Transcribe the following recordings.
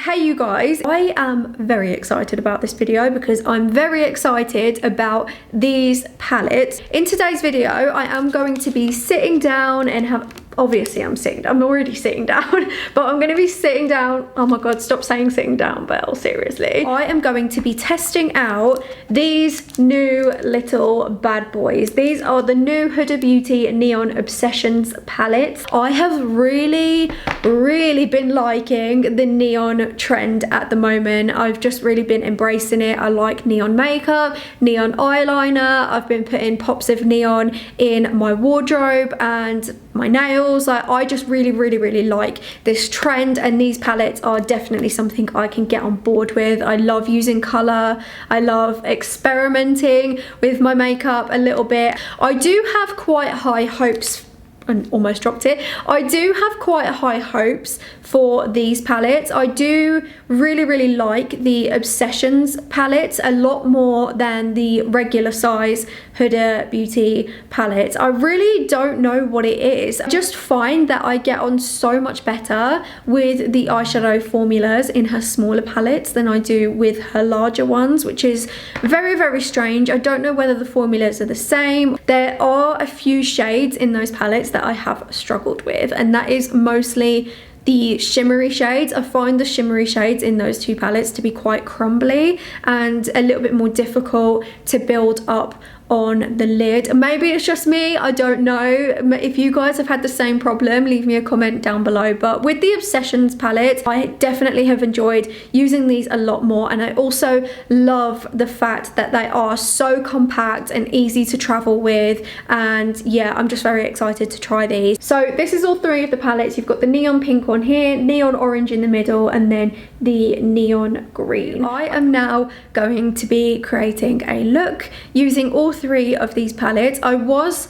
Hey you guys, I am very excited about this video because I'm very excited about these palettes. In today's video, I am going to be sitting down and obviously I'm already sitting down, but I'm going to be sitting down. Oh my god, stop saying sitting down, Belle, seriously. I am going to be testing out these new little bad boys. These are the new Huda Beauty Neon Obsessions palettes. I have really been liking the neon trend at the moment. I've just really been embracing it. I like neon makeup, neon eyeliner. I've been putting pops of neon in my wardrobe and my nails. I just really like this trend, and these palettes are definitely something I can get on board with. I love using color. I love experimenting with my makeup a little bit. I do have quite high hopes, and almost dropped it. I do have quite high hopes for these palettes. I do really like the Obsessions palettes a lot more than the regular size Huda Beauty palettes. I really don't know what it is. I just find that I get on so much better with the eyeshadow formulas in her smaller palettes than I do with her larger ones, which is very strange. I don't know whether the formulas are the same. There are a few shades in those palettes that I have struggled with, and that is mostly the shimmery shades. I find the shimmery shades in those two palettes to be quite crumbly and a little bit more difficult to build up on the lid. Maybe it's just me, I don't know. If you guys have had the same problem, leave me a comment down below. But with the Obsessions palette, I definitely have enjoyed using these a lot more, and I also love the fact that they are so compact and easy to travel with. And yeah, I'm just very excited to try these. So this is all three of the palettes. You've got the neon pink one here, neon orange in the middle, and then the neon green. I am now going to be creating a look using all three of these palettes. I was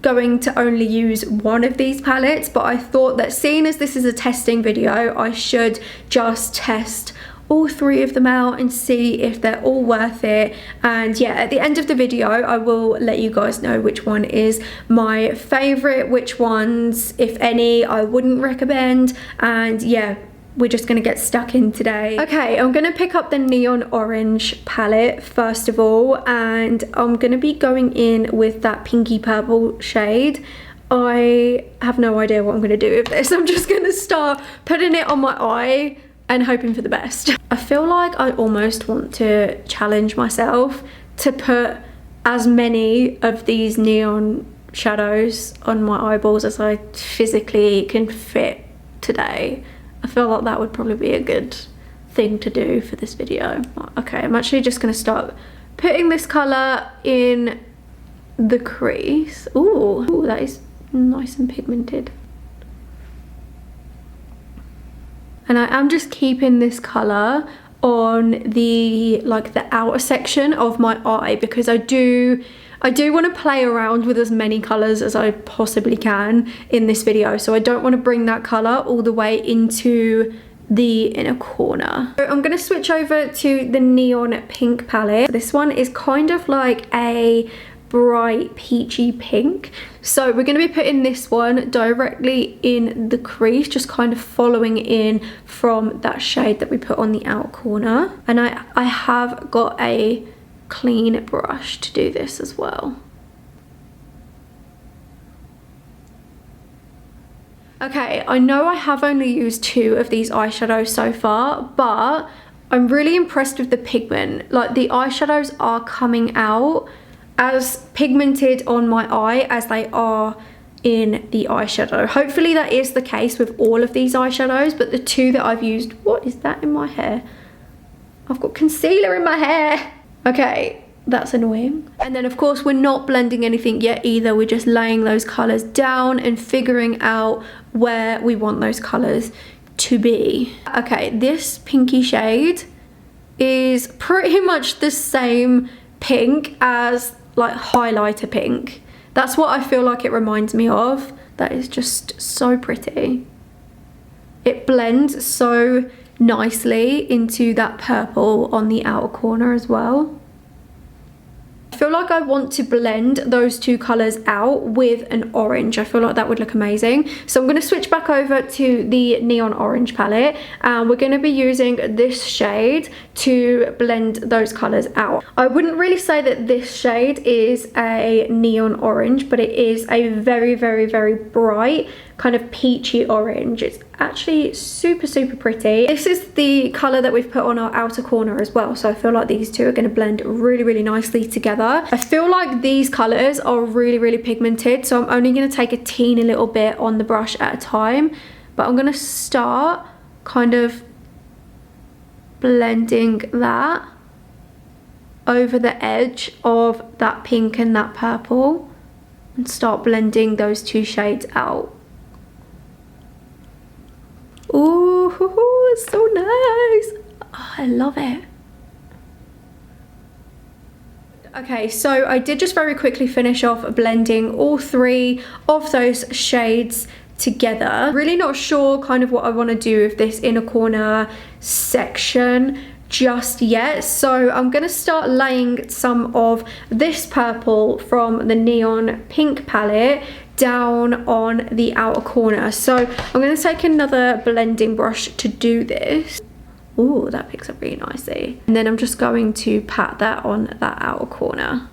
going to only use one of these palettes, but I thought that seeing as this is a testing video, I should just test all three of them out and see if they're all worth it. And yeah, at the end of the video I will let you guys know which one is my favorite, which ones, if any, I wouldn't recommend. And yeah, we're just gonna get stuck in today. Okay, I'm gonna pick up the neon orange palette first of all, and I'm gonna be going in with that pinky purple shade. I have no idea what I'm gonna do with this. I'm just gonna start putting it on my eye and hoping for the best. I feel like I almost want to challenge myself to put as many of these neon shadows on my eyeballs as I physically can fit today. I feel like that would probably be a good thing to do for this video. Okay, I'm actually just gonna start putting this color in the crease. Ooh, that is nice and pigmented. And I am just keeping this color on the outer section of my eye because I do want to play around with as many colors as I possibly can in this video. So I don't want to bring that color all the way into the inner corner. So I'm going to switch over to the neon pink palette. This one is kind of like a bright peachy pink, so we're going to be putting this one directly in the crease, just kind of following in from that shade that we put on the outer corner. And I have got a clean brush to do this as well. Okay, I know I have only used two of these eyeshadows so far, but I'm really impressed with the pigment. Like, the eyeshadows are coming out as pigmented on my eye as they are in the eyeshadow. Hopefully that is the case with all of these eyeshadows, but the two that I've used... What is that in my hair? I've got concealer in my hair. Okay, that's annoying. And then of course we're not blending anything yet either. We're just laying those colors down and figuring out where we want those colors to be. Okay, this pinky shade is pretty much the same pink as like highlighter pink. That's what I feel like it reminds me of. That is just so pretty. It blends so nicely into that purple on the outer corner as well. I feel like I want to blend those two colours out with an orange. I feel like that would look amazing. So I'm going to switch back over to the neon orange palette, and we're going to be using this shade to blend those colours out. I wouldn't really say that this shade is a neon orange, but it is a very, very, very bright kind of peachy orange. It's actually super, super pretty. This is the colour that we've put on our outer corner as well, so I feel like these two are going to blend really, really nicely together. I feel like these colours are really, really pigmented, so I'm only going to take a teeny little bit on the brush at a time, but I'm going to start kind of blending that over the edge of that pink and that purple, and start blending those two shades out. Ooh, it's so nice. Oh, I love it. Okay, so I did just very quickly finish off blending all three of those shades together. Really not sure kind of what I want to do with this inner corner section just yet, so I'm going to start laying some of this purple from the neon pink palette down on the outer corner. So I'm going to take another blending brush to do this. Ooh, that picks up really nicely. And then I'm just going to pat that on that outer corner.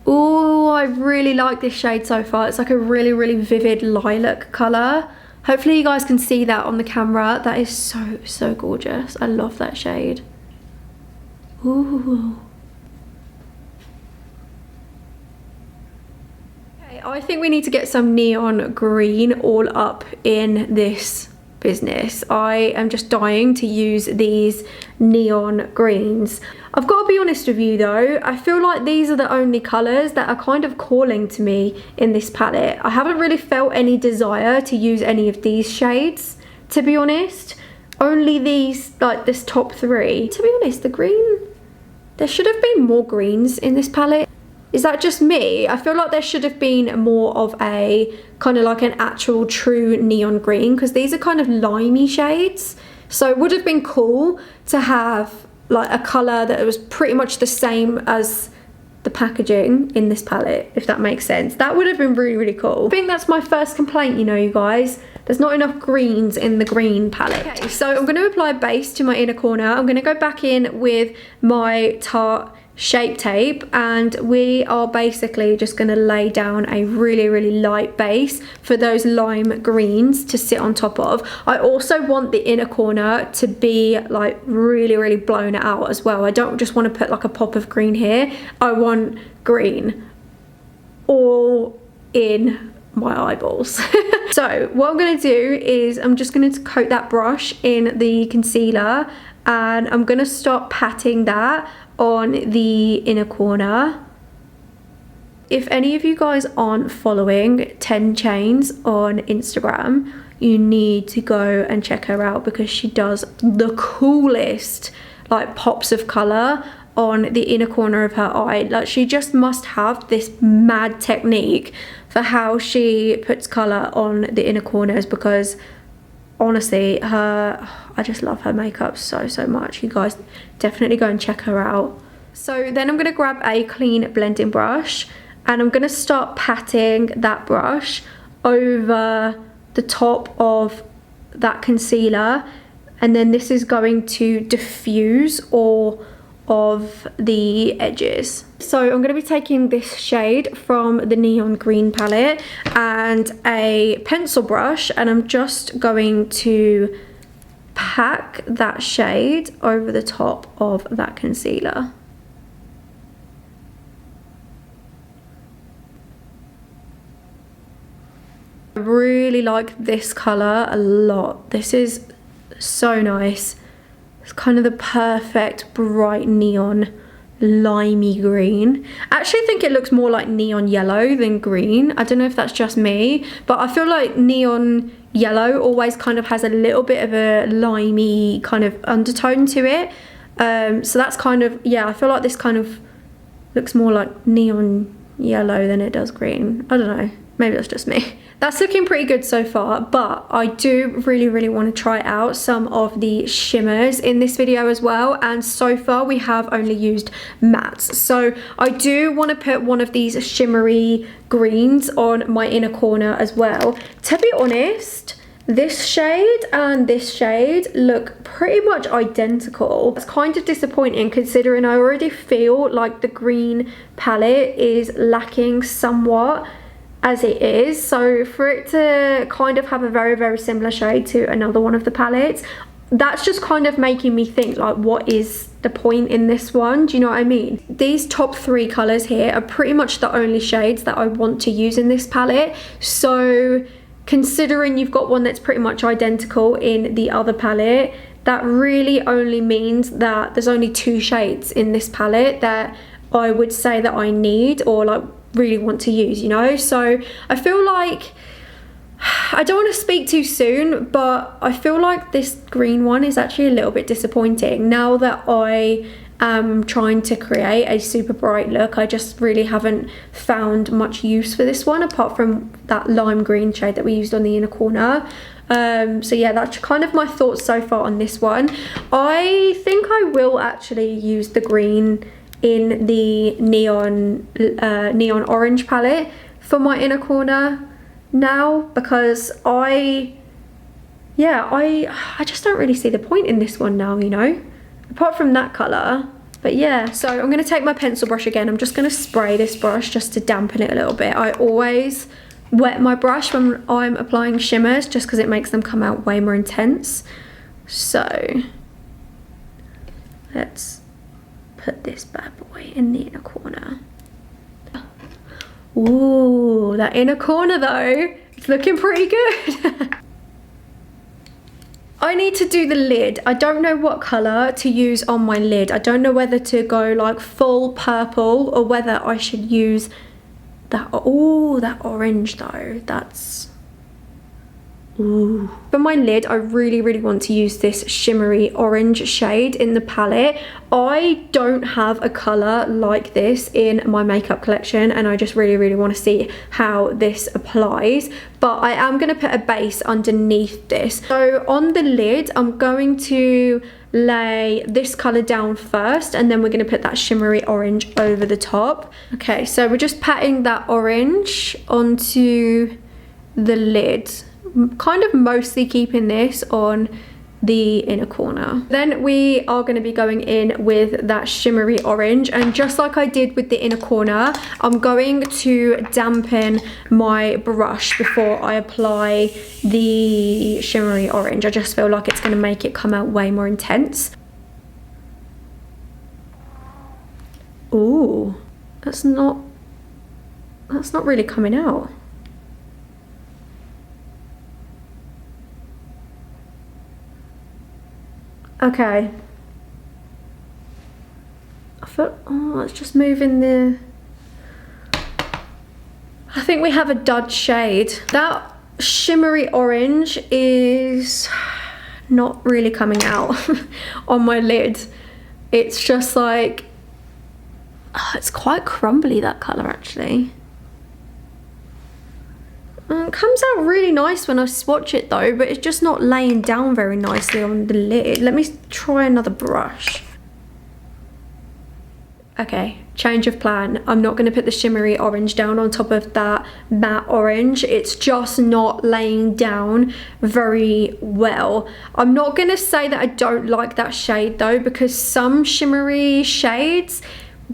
Ooh, I really like this shade so far. It's like a really, really vivid lilac colour. Hopefully you guys can see that on the camera. That is so, so gorgeous. I love that shade. Ooh. Okay, I think we need to get some neon green all up in this business. I am just dying to use these neon greens. I've got to be honest with you though, I feel like these are the only colours that are kind of calling to me in this palette. I haven't really felt any desire to use any of these shades, to be honest. Only these, like this top three. To be honest, the green, there should have been more greens in this palette. Is that just me? I feel like there should have been more of a kind of like an actual true neon green, because these are kind of limey shades. So it would have been cool to have like a colour that was pretty much the same as the packaging in this palette, if that makes sense. That would have been really, really cool. I think that's my first complaint, you know, you guys. There's not enough greens in the green palette. Okay, so I'm going to apply base to my inner corner. I'm going to go back in with my Tarte Shape Tape, and we are basically just going to lay down a really, really light base for those lime greens to sit on top of. I also want the inner corner to be like really, really blown out as well. I don't just want to put like a pop of green here. I want green all in my eyeballs. So what I'm going to do is I'm just going to coat that brush in the concealer, and I'm going to start patting that on the inner corner. If any of you guys aren't following 10 Chains on Instagram, you need to go and check her out, because she does the coolest like pops of colour on the inner corner of her eye. Like, she just must have this mad technique for how she puts colour on the inner corners, because honestly, I just love her makeup so, so much. You guys definitely go and check her out. So then I'm going to grab a clean blending brush, and I'm going to start patting that brush over the top of that concealer, and then this is going to diffuse all of the edges. So I'm going to be taking this shade from the neon green palette and a pencil brush, and I'm just going to pack that shade over the top of that concealer. I really like this colour a lot. This is so nice. It's kind of the perfect bright neon limey green. I actually think it looks more like neon yellow than green. I don't know if that's just me, but I feel like neon yellow always kind of has a little bit of a limey kind of undertone to it. So that's kind of, yeah, I feel like this kind of looks more like neon yellow than it does green. I don't know, maybe that's just me. that's looking pretty good so far, but I do really want to try out some of the shimmers in this video as well, and so far we have only used mattes. So I do want to put one of these shimmery greens on my inner corner as well. To be honest, this shade and this shade look pretty much identical. It's kind of disappointing considering I already feel like the green palette is lacking somewhat as it is. So for it to kind of have a very similar shade to another one of the palettes, that's just kind of making me think, like, what is the point in this one? Do you know what I mean? These top 3 colours here are pretty much the only shades that I want to use in this palette. So considering you've got one that's pretty much identical in the other palette, that really only means that there's only 2 shades in this palette that I would say that I need or like really want to use, you know? So I feel like, I don't want to speak too soon, but I feel like this green one is actually a little bit disappointing. Now that I am trying to create a super bright look, I just really haven't found much use for this one apart from that lime green shade that we used on the inner corner. So yeah, that's kind of my thoughts so far on this one. I think I will actually use the green in the neon orange palette for my inner corner now, because I just don't really see the point in this one now, you know, apart from that colour. But yeah, so I'm going to take my pencil brush again. I'm just going to spray this brush just to dampen it a little bit. I always wet my brush when I'm applying shimmers just because it makes them come out way more intense. So let's put this bad boy in the inner corner. Ooh, that inner corner though, it's looking pretty good. I need to do the lid. I don't know what colour to use on my lid. I don't know whether to go like full purple or whether I should use that. Oh, that orange though. That's... Ooh. For my lid, I really want to use this shimmery orange shade in the palette. I don't have a colour like this in my makeup collection, and I just really want to see how this applies. But I am going to put a base underneath this. So on the lid, I'm going to lay this colour down first, and then we're going to put that shimmery orange over the top. Okay, so we're just patting that orange onto the lid, kind of mostly keeping this on the inner corner. Then we are going to be going in with that shimmery orange, and just like I did with the inner corner, I'm going to dampen my brush before I apply the shimmery orange. I just feel like it's going to make it come out way more intense. Ooh, that's not really coming out. Okay. I feel, oh, let's just move in the... I think we have a dud shade. That shimmery orange is not really coming out on my lid. It's just like, oh, it's quite crumbly, that colour actually. It comes out really nice when I swatch it though, but it's just not laying down very nicely on the lid. Let me try another brush. Okay, change of plan. I'm not going to put the shimmery orange down on top of that matte orange. It's just not laying down very well. I'm not going to say that I don't like that shade though, because some shimmery shades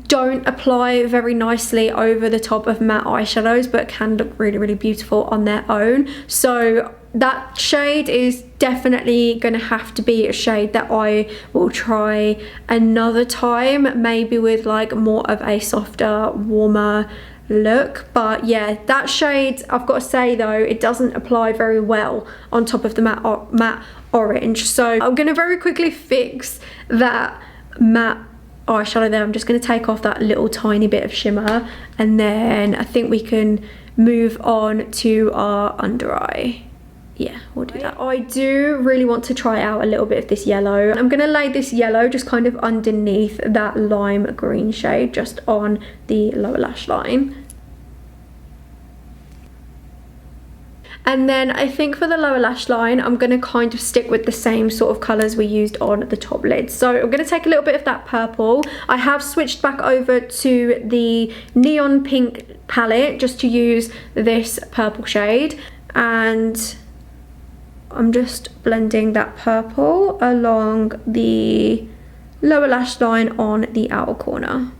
don't apply very nicely over the top of matte eyeshadows, but can look really beautiful on their own. So that shade is definitely going to have to be a shade that I will try another time, maybe with like more of a softer, warmer look. But yeah, that shade, I've got to say though, it doesn't apply very well on top of the matte orange. So I'm going to very quickly fix that matte eyeshadow there. I'm just going to take off that little tiny bit of shimmer, and then I think we can move on to our under eye. Yeah, we'll do that. I do really want to try out a little bit of this yellow. I'm going to lay this yellow just kind of underneath that lime green shade, just on the lower lash line. And then I think for the lower lash line, I'm going to kind of stick with the same sort of colours we used on the top lid. So I'm going to take a little bit of that purple. I have switched back over to the neon pink palette just to use this purple shade, and I'm just blending that purple along the lower lash line on the outer corner.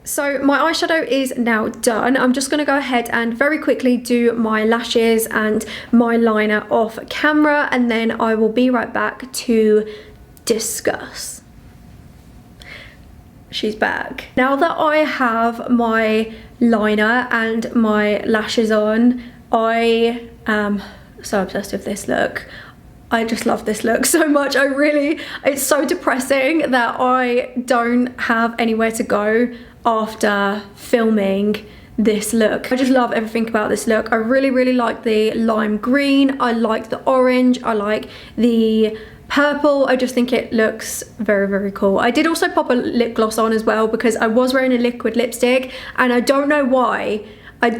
So my eyeshadow is now done. I'm just going to go ahead and very quickly do my lashes and my liner off camera, and then I will be right back to discuss. She's back. Now that I have my liner and my lashes on, I am so obsessed with this look. I just love this look so much. It's so depressing that I don't have anywhere to go after filming this look. I just love everything about this look. I really like the lime green. I like the orange. I like the purple. I just think it looks very cool. I did also pop a lip gloss on as well because I was wearing a liquid lipstick, and I don't know why I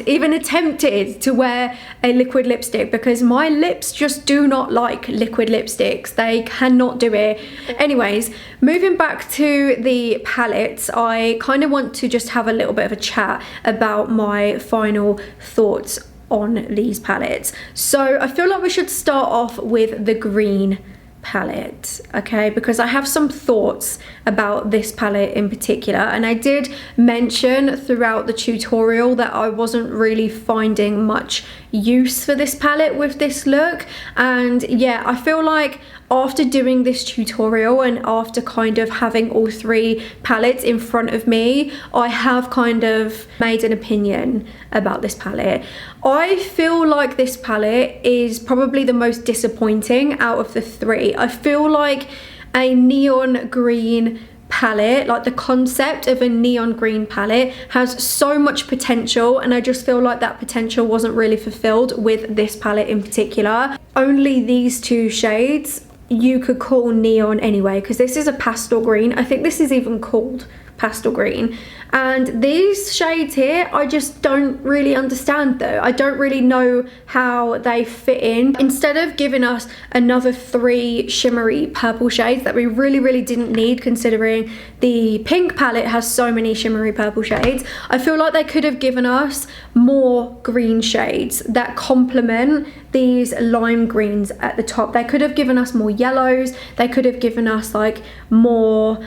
even attempted to wear a liquid lipstick, because my lips just do not like liquid lipsticks. They cannot do it. Anyways, moving back to the palettes, I kind of want to just have a little bit of a chat about my final thoughts on these palettes. So I feel like we should start off with the green palette, okay, because I have some thoughts about this palette in particular, and I did mention throughout the tutorial that I wasn't really finding much use for this palette with this look. And yeah, I feel like after doing this tutorial and after kind of having all three palettes in front of me, I have kind of made an opinion about this palette. I feel like this palette is probably the most disappointing out of the three. I feel like a neon green palette, like the concept of a neon green palette, has so much potential, and I just feel like that potential wasn't really fulfilled with this palette in particular. Only these two shades you could call neon anyway, because this is a pastel green. I think this is even called pastel green, and these shades here I just don't really understand though. I don't really know how they fit in. Instead of giving us another three shimmery purple shades that we really didn't need, considering the pink palette has so many shimmery purple shades, I feel like they could have given us more green shades that complement these lime greens at the top. They could have given us more yellows. They could have given us like more,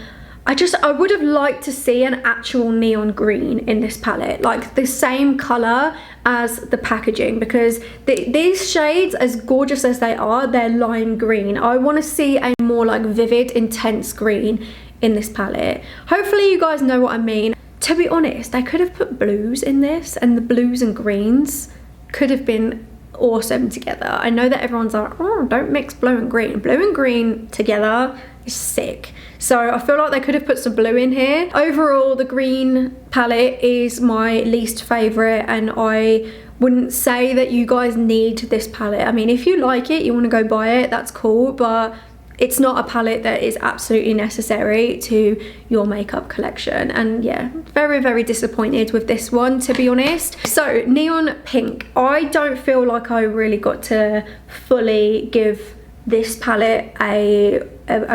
I would have liked to see an actual neon green in this palette, like the same color as the packaging, because these shades, as gorgeous as they are, they're lime green. I want to see a more like vivid, intense green in this palette. Hopefully you guys know what I mean. To be honest, they could have put blues in this, and the blues and greens could have been awesome together. I know that everyone's like, oh, don't mix blue and green. Blue and green together is sick. So I feel like they could have put some blue in here. Overall, the green palette is my least favorite, and I wouldn't say that you guys need this palette. I mean, if you like it, you want to go buy it, that's cool, but it's not a palette that is absolutely necessary to your makeup collection. And yeah, very disappointed with this one, to be honest. So neon pink, I don't feel like I really got to fully give this palette a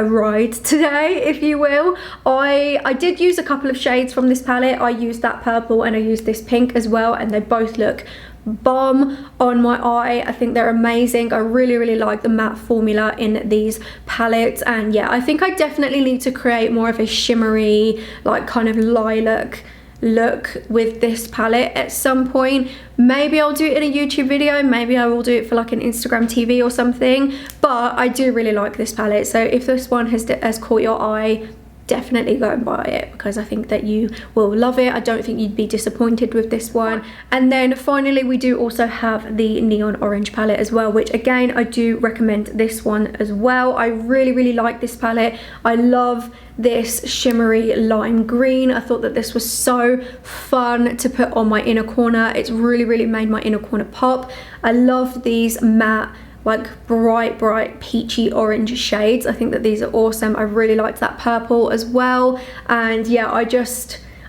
ride today, if you will. I did use a couple of shades from this palette. I used that purple and I used this pink as well, and they both look bomb on my eye. I think they're amazing. I really like the matte formula in these palettes, and yeah, I think I definitely need to create more of a shimmery, like kind of lilac look with this palette at some point. Maybe I'll do it in a YouTube video, maybe I will do it for like an Instagram TV or something, but I do really like this palette. So if this one has caught your eye, definitely go and buy it, because I think that you will love it. I don't think you'd be disappointed with this one. And then finally we do also have the neon orange palette as well, which again I do recommend this one as well. I really like this palette. I love this shimmery lime green. I thought that this was so fun to put on my inner corner. It's really made my inner corner pop. I love these matte, like bright peachy orange shades. I think that these are awesome. I really liked that purple as well, and yeah, I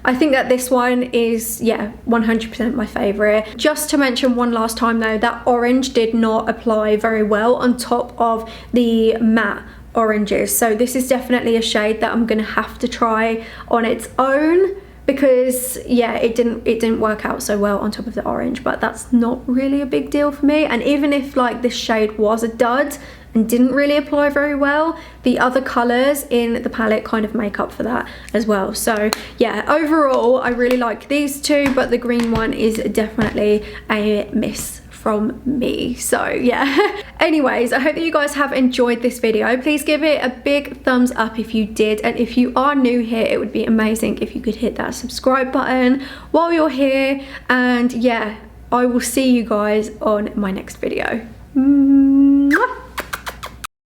I think that this one is, yeah, 100% my favourite. Just to mention one last time though, that orange did not apply very well on top of the matte oranges. So this is definitely a shade that I'm gonna have to try on its own, because yeah, it didn't work out so well on top of the orange, but that's not really a big deal for me. And even if like this shade was a dud and didn't really apply very well, the other colors in the palette kind of make up for that as well. So yeah, overall I really like these two, but the green one is definitely a miss from me. So yeah. Anyways, I hope that you guys have enjoyed this video. Please give it a big thumbs up if you did, and if you are new here, it would be amazing if you could hit that subscribe button while you're here. And yeah, I will see you guys on my next video.